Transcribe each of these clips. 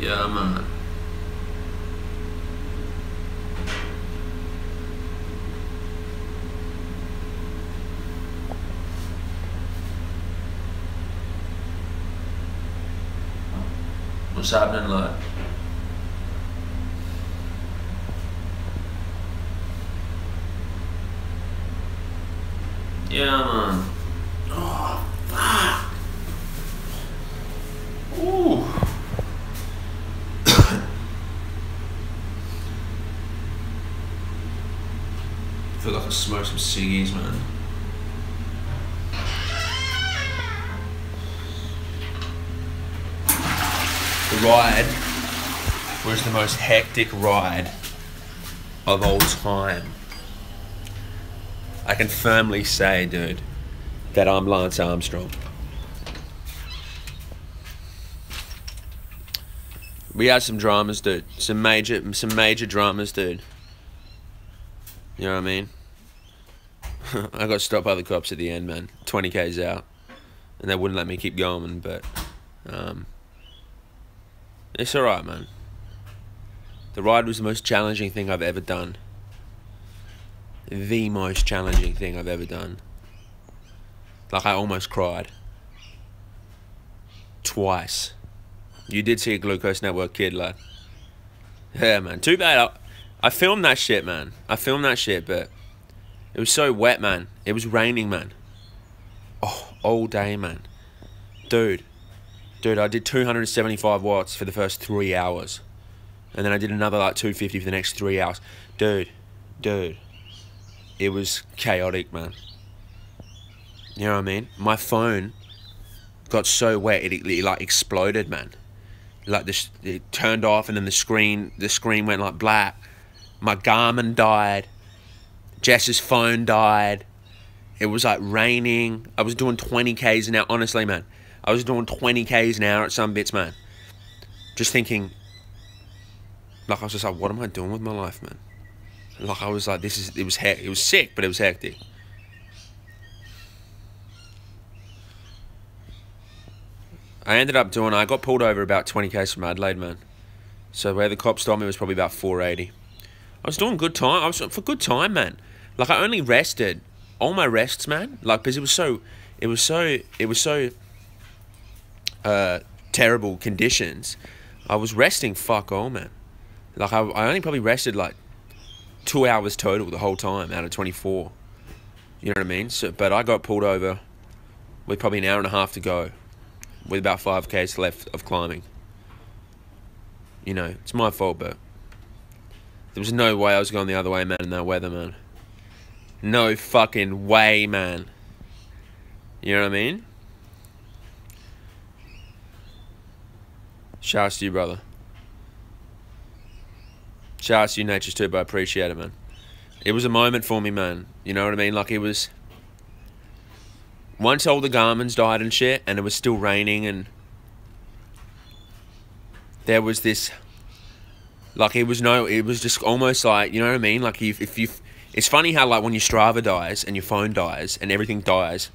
Yeah, man. What's happening, like? Yeah, man. Oh, fuck. Ooh. I feel like I smoked some ciggies, man. The ride was the most hectic ride of all time. I can firmly say, dude, that I'm Lance Armstrong. We had some dramas, dude. Some major dramas, dude. You know what I mean? I got stopped by the cops at the end, man. 20 k's out, and they wouldn't let me keep going. But it's alright, man. The ride was the most challenging thing I've ever done. The most challenging thing I've ever done. Like, I almost cried. Twice. You did see a Glucose Network kid, like. Yeah, man. Too bad. I filmed that shit, man. I filmed that shit, but it was so wet, man. It was raining, man. Oh, all day, man. Dude, I did 275 watts for the first 3 hours. And then I did another, like, 250 for the next 3 hours. Dude. It was chaotic, man. You know what I mean? My phone got so wet, it like, exploded, man. Like, it turned off, and then the screen went, like, black. My Garmin died. Jess's phone died. It was, like, raining. I was doing 20 k's an hour. Honestly, man. I was doing 20 k's an hour at some bits, man. Just thinking, like, I was just like, what am I doing with my life, man? Like, I was like, it was sick, but it was hectic. I got pulled over about 20 k's from Adelaide, man. So where the cops stopped me was probably about 480. I was doing good time. I was for good time, man. Like, I only rested all my rests, man. Like, because it was so terrible conditions. I was resting fuck all, man. Like, I only probably rested like 2 hours total the whole time out of 24. You know what I mean? So, but I got pulled over with probably an hour and a half to go, with about 5 k's left of climbing. You know, it's my fault, but there was no way I was going the other way, man, in that weather, man. No fucking way, man. You know what I mean? Shouts to you, brother. Shouts to you, Nature's too, but I appreciate it, man. It was a moment for me, man. You know what I mean? Like, it was... Once all the Garmins died and shit, and it was still raining, and... There was this... Like, it was just almost like, you know what I mean? Like, if you... It's funny how, like, when your Strava dies, and your phone dies, and everything dies...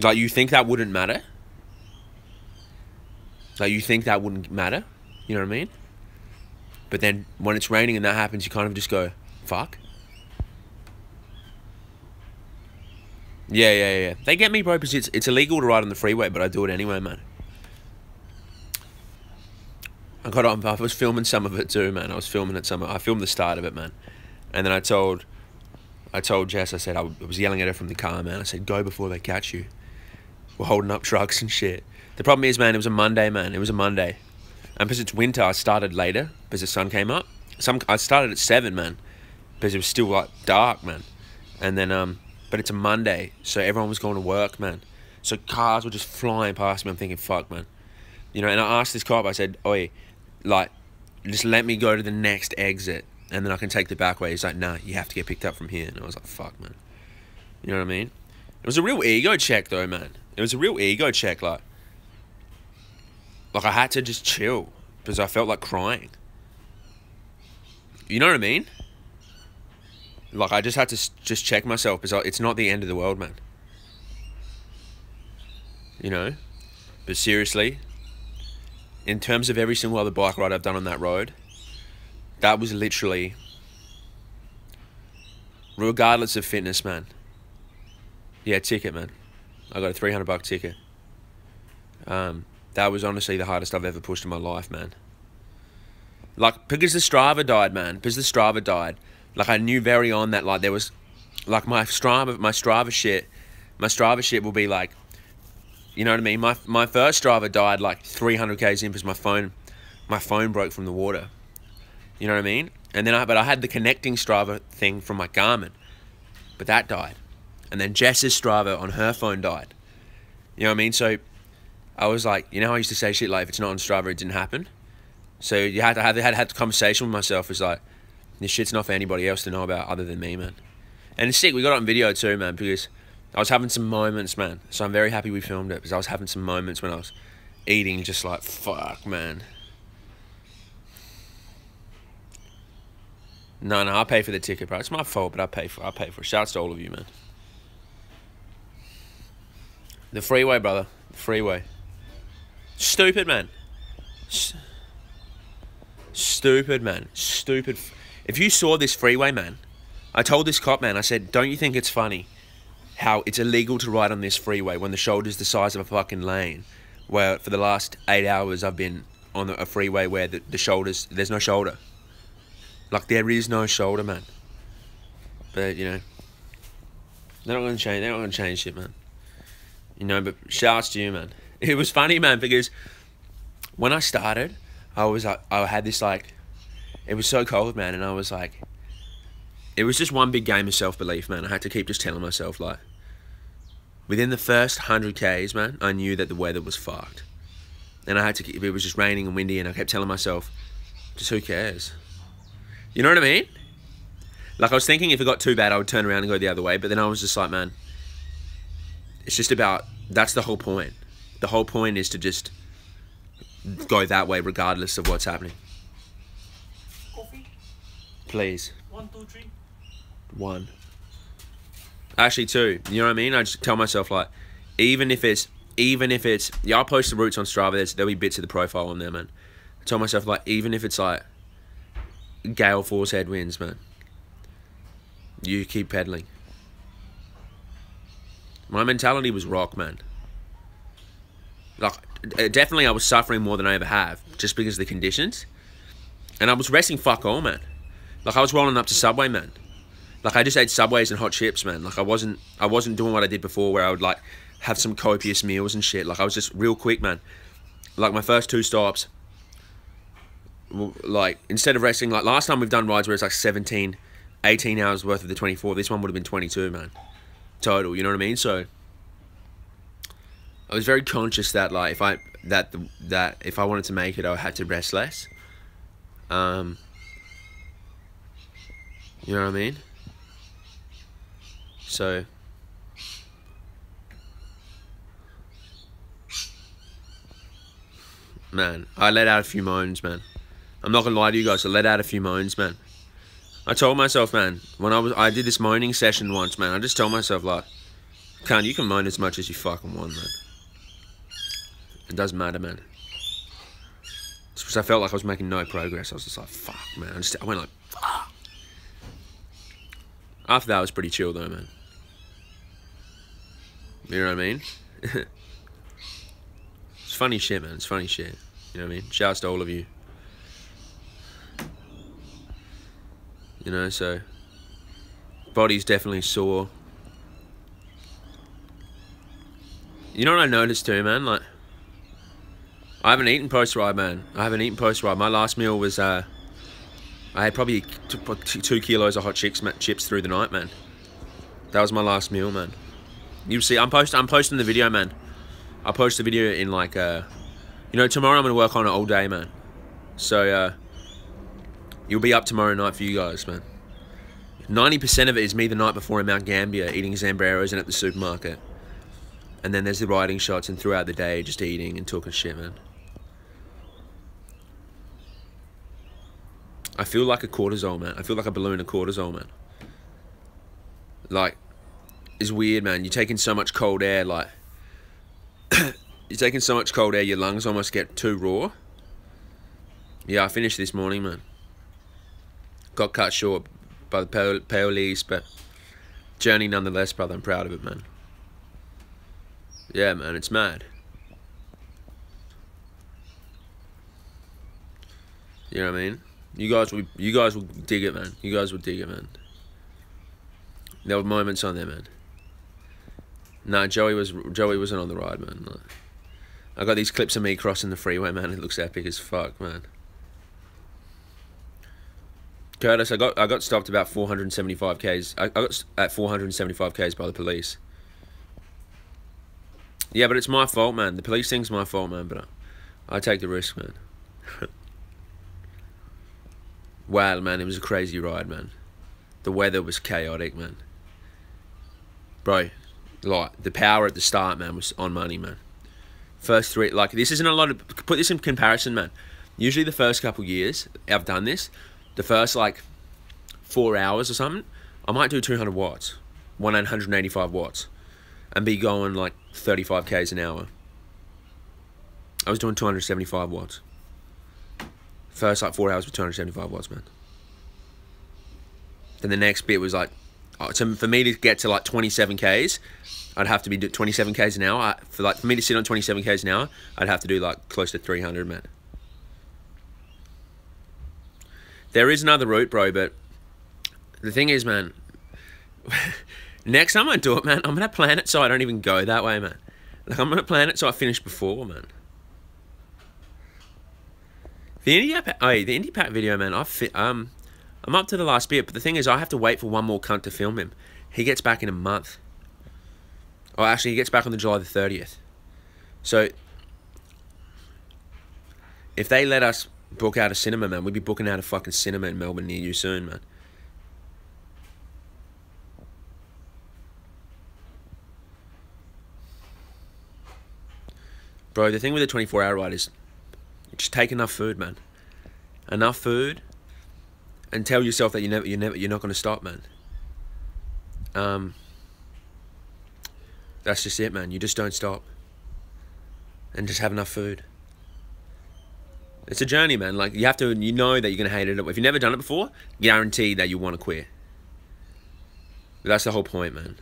Like, you think that wouldn't matter? Like, you think that wouldn't matter? You know what I mean? But then, when it's raining and that happens, you kind of just go, fuck. Yeah. They get me, bro, because it's illegal to ride on the freeway, but I do it anyway, man. I was filming some of it too, man. I filmed the start of it, man. And then I told Jess, I said, I was yelling at her from the car, man. I said, go before they catch you. We're holding up trucks and shit. The problem is, man, it was a Monday, man. It was a Monday. And because it's winter, I started later because the sun came up. I started at 7, man, because it was still, like, dark, man. And then, but it's a Monday, so everyone was going to work, man. So cars were just flying past me. I'm thinking, fuck, man. You know, and I asked this cop, I said, oi, like, just let me go to the next exit, and then I can take the back way. He's like, nah, you have to get picked up from here. And I was like, fuck, man. You know what I mean? It was a real ego check, though, man. It was a real ego check, like I had to just chill because I felt like crying. You know what I mean? Like, I just had to just check myself because it's not the end of the world, man. You know? But seriously, in terms of every single other bike ride I've done on that road, that was literally, regardless of fitness, man. Yeah, ticket, man. I got a $300 ticket. That was honestly the hardest I've ever pushed in my life, man. Like, because the Strava died, man. Because the Strava died. Like, I knew very on that, like, there was, like, my Strava shit will be like, you know what I mean? My first Strava died like 300 Ks in because my phone broke from the water. You know what I mean? And then but I had the connecting Strava thing from my Garmin, but that died. And then Jess's Strava on her phone died. You know what I mean? So I was like, you know how I used to say shit like, if it's not on Strava, it didn't happen. So you had to have the conversation with myself. It's like, this shit's not for anybody else to know about other than me, man. And it's sick. We got it on video too, man, because I was having some moments, man. So I'm very happy we filmed it, because I was having some moments when I was eating just like, fuck, man. No, I'll pay for the ticket, bro. It's my fault, but I'll pay for it. Shouts to all of you, man. The freeway, brother. The freeway. Stupid, man. Stupid, man. Stupid. If you saw this freeway, man, I told this cop, man, I said, don't you think it's funny how it's illegal to ride on this freeway when the shoulder's the size of a fucking lane, where for the last 8 hours I've been on a freeway where the shoulders, there's no shoulder. Like, there is no shoulder, man. But, you know, they're not going to change shit, man. You know, but shouts to you, man. It was funny, man, because when I started, I had this, like, it was so cold, man, and I was like, it was just one big game of self-belief, man. I had to keep just telling myself, like, within the first 100 Ks, man, I knew that the weather was fucked. And I had to keep, it was just raining and windy, and I kept telling myself, just who cares? You know what I mean? Like, I was thinking if it got too bad, I would turn around and go the other way, but then I was just like, man, it's just about, that's the whole point. The whole point is to just go that way regardless of what's happening. Coffee? Please. 1, 2, 3. 1. Actually 2. You know what I mean? I just tell myself, like, even if it's, yeah, I'll post the routes on Strava, there'll be bits of the profile on there, man. I tell myself, like, even if it's like gale force headwinds, man, you keep pedaling. My mentality was rock, man. Like, definitely I was suffering more than I ever have, just because of the conditions. And I was resting fuck all, man. Like, I was rolling up to Subway, man. Like, I just ate Subways and hot chips, man. Like, I wasn't doing what I did before, where I would, like, have some copious meals and shit. Like, I was just real quick, man. Like, my first 2 stops, like, instead of resting, like, last time we've done rides where it's like 17, 18 hours worth of the 24, this one would have been 22, man. Total, you know what I mean? So I was very conscious that, like, if I wanted to make it, I had to rest less. You know what I mean? So man, I let out a few moans, man. I'm not gonna lie to you guys, I let out a few moans, man. I told myself, man, when I did this moaning session once, man, I just told myself, like, Khan, you can moan as much as you fucking want, man. It doesn't matter, man. It's because I felt like I was making no progress. I was just like, fuck, man. I went like, fuck. After that, I was pretty chill, though, man. You know what I mean? It's funny shit, man. It's funny shit. You know what I mean? Shouts to all of you. You know, so body's definitely sore. You know what I noticed too, man? Like, I haven't eaten post-ride, man. I haven't eaten post-ride. My last meal was, I had probably 2 kilos of hot chips through the night, man. That was my last meal, man. You'll see, I'm posting the video, man. I'll post the video in, like, you know, tomorrow I'm going to work on it all day, man. So, you'll be up tomorrow night for you guys, man. 90% of it is me the night before in Mount Gambier, eating Zambreros and at the supermarket. And then there's the riding shots, and throughout the day, just eating and talking shit, man. I feel like a cortisol, man. I feel like a balloon of cortisol, man. Like, it's weird, man. You're taking so much cold air, like... you're taking so much cold air, your lungs almost get too raw. Yeah, I finished this morning, man. Got cut short by the police, but journey nonetheless, brother. I'm proud of it, man. Yeah, man, it's mad. You know what I mean? You guys will dig it, man. You guys will dig it, man. There were moments on there, man. Nah, Joey wasn't on the ride, man. No. I got these clips of me crossing the freeway, man. It looks epic as fuck, man. Curtis, I got stopped about 475 k's. I got at 475 k's by the police. Yeah, but it's my fault, man. The police thing's my fault, man. But I take the risk, man. Wow, man, it was a crazy ride, man. The weather was chaotic, man. Bro, like the power at the start, man, was on money, man. First three, like this isn't a lot of. Put this in comparison, man. Usually the first couple years I've done this. The first like 4 hours or something, I might do 200 watts, 185 watts, and be going like 35 k's an hour. I was doing 275 watts. First like 4 hours with 275 watts, man. Then the next bit was like, so for me to get to like 27 k's, I'd have to be 27 k's an hour. For me to sit on 27 k's an hour, I'd have to do like close to 300, man. There is another route, bro, but the thing is, man, next time I do it, man, I'm going to plan it so I don't even go that way, man. Like, I'm going to plan it so I finish before, man. The Indie Pack video, man, I'm up to the last bit, but the thing is, I have to wait for one more cunt to film him. He gets back in a month. Oh, actually, he gets back on the July the 30th. So, if they let us book out a cinema, man, we'd be booking out a fucking cinema in Melbourne near you soon, man. Bro, the thing with the 24-hour ride is just take enough food, man. Enough food, and tell yourself that you're not going to stop, man. That's just it, man. You just don't stop, and just have enough food. It's a journey, man. Like, you know that you're going to hate it. If you've never done it before, guarantee that you want to quit. But that's the whole point, man.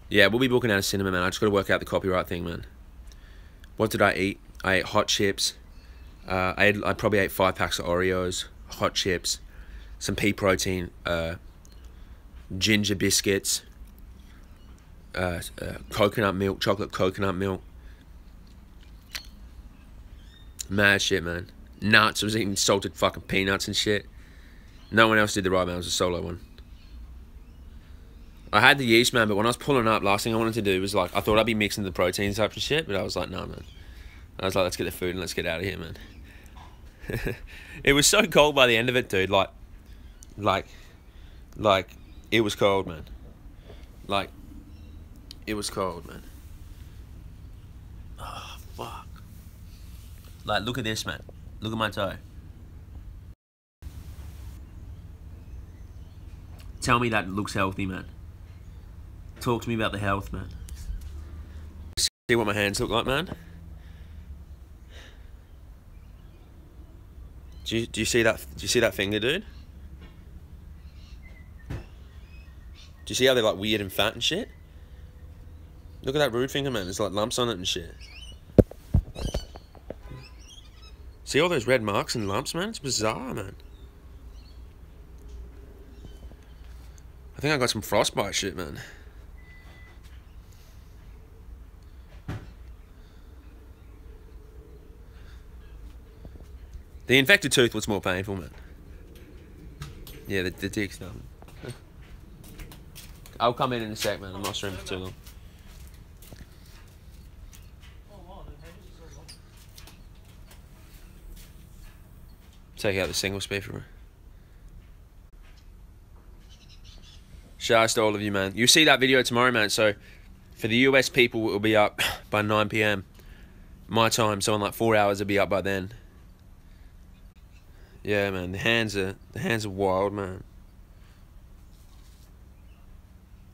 Yeah, we'll be booking out a cinema, man. I just got to work out the copyright thing, man. What did I eat? I ate hot chips. I probably ate 5 packs of Oreos, hot chips, some pea protein, ginger biscuits, coconut milk, chocolate coconut milk. Mad shit, man. Nuts. I was eating salted fucking peanuts and shit. No one else did the ride, man. It was a solo one. I had the yeast, man, but when I was pulling up, last thing I wanted to do was like, I thought I'd be mixing the proteins up and shit, but I was like, no, man. I was like, let's get the food and let's get out of here, man. It was so cold by the end of it, dude. Like, it was cold, man. Like, it was cold, man. Oh, fuck. Like, look at this, man. Look at my toe. Tell me that looks healthy, man. Talk to me about the health, man. See what my hands look like, man? Do you see that? Do you see that finger, dude? Do you see how they're like weird and fat and shit? Look at that rude finger, man. There's like lumps on it and shit. See all those red marks and lumps, man? It's bizarre, man. I think I got some frostbite shit, man. The infected tooth was more painful, man. Yeah, the dick's done. I'll come in a sec, man. I'm not streaming for too long. Take out the single speaker. Shouts to all of you, man. You see that video tomorrow, man. So for the US people, it will be up by 9 PM my time. So in like 4 hours, it'll be up by then. Yeah, man. The hands are wild, man.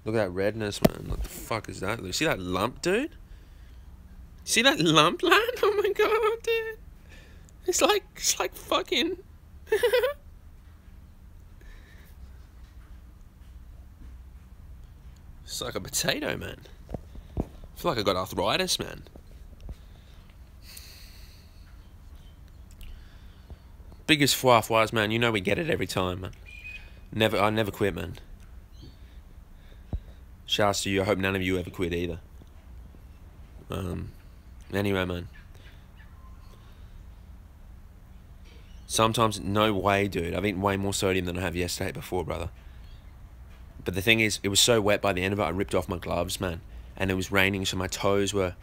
Look at that redness, man. What the fuck is that? You see that lump, dude? See that lump, lad? Oh my god, dude. It's like fucking. It's like a potato, man. I feel like I got arthritis, man. Biggest foie, man. You know we get it every time, man. I never quit, man. Shouts to you. I hope none of you ever quit either. Anyway, man. Sometimes, no way, dude. I've eaten way more sodium than I have yesterday before, brother. But the thing is, it was so wet by the end of it, I ripped off my gloves, man. And it was raining, so my toes were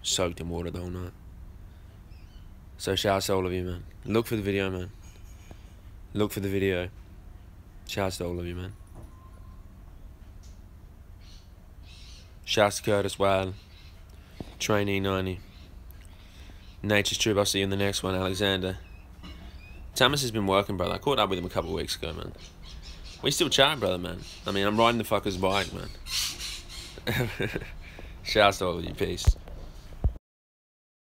soaked in water the whole night. So shouts to all of you, man. Look for the video, man. Look for the video. Shouts to all of you, man. Shouts to Curtis Wild. Trainee 90. Nature's Troop. I'll see you in the next one, Alexander. Thomas has been working, brother. I caught up with him a couple of weeks ago, man. We still chat, brother, man. I mean, I'm riding the fucker's bike, man. Shouts to all of you. Peace.